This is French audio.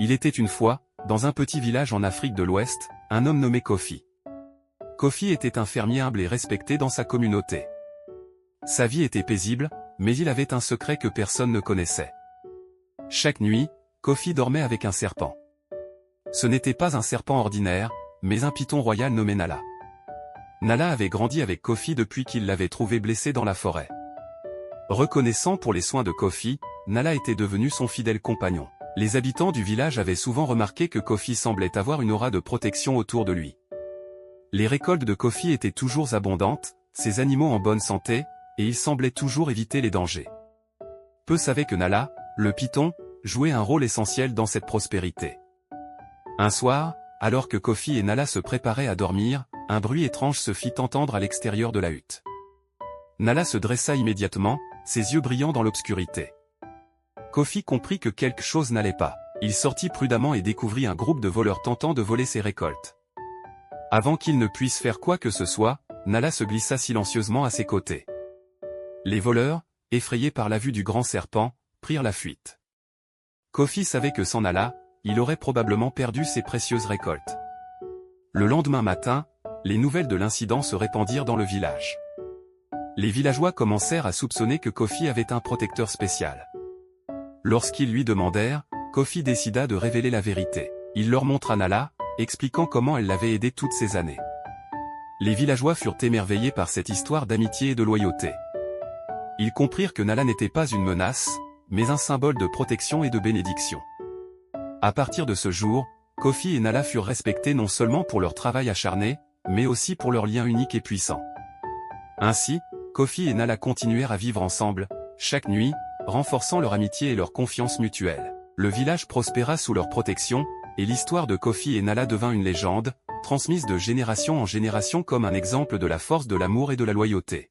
Il était une fois, dans un petit village en Afrique de l'Ouest, un homme nommé Kofi. Kofi était un fermier humble et respecté dans sa communauté. Sa vie était paisible, mais il avait un secret que personne ne connaissait. Chaque nuit, Kofi dormait avec un serpent. Ce n'était pas un serpent ordinaire, mais un python royal nommé Nala. Nala avait grandi avec Kofi depuis qu'il l'avait trouvé blessé dans la forêt. Reconnaissant pour les soins de Kofi, Nala était devenu son fidèle compagnon. Les habitants du village avaient souvent remarqué que Kofi semblait avoir une aura de protection autour de lui. Les récoltes de Kofi étaient toujours abondantes, ses animaux en bonne santé, et il semblait toujours éviter les dangers. Peu savaient que Nala, le python, jouait un rôle essentiel dans cette prospérité. Un soir, alors que Kofi et Nala se préparaient à dormir, un bruit étrange se fit entendre à l'extérieur de la hutte. Nala se dressa immédiatement, ses yeux brillant dans l'obscurité. Kofi comprit que quelque chose n'allait pas. Il sortit prudemment et découvrit un groupe de voleurs tentant de voler ses récoltes. Avant qu'il ne puisse faire quoi que ce soit, Nala se glissa silencieusement à ses côtés. Les voleurs, effrayés par la vue du grand serpent, prirent la fuite. Kofi savait que sans Nala, il aurait probablement perdu ses précieuses récoltes. Le lendemain matin, les nouvelles de l'incident se répandirent dans le village. Les villageois commencèrent à soupçonner que Kofi avait un protecteur spécial. Lorsqu'ils lui demandèrent, Kofi décida de révéler la vérité. Il leur montra Nala, expliquant comment elle l'avait aidé toutes ces années. Les villageois furent émerveillés par cette histoire d'amitié et de loyauté. Ils comprirent que Nala n'était pas une menace, mais un symbole de protection et de bénédiction. À partir de ce jour, Kofi et Nala furent respectés non seulement pour leur travail acharné, mais aussi pour leur lien unique et puissant. Ainsi, Kofi et Nala continuèrent à vivre ensemble, chaque nuit, renforçant leur amitié et leur confiance mutuelle. Le village prospéra sous leur protection, et l'histoire de Kofi et Nala devint une légende, transmise de génération en génération comme un exemple de la force de l'amour et de la loyauté.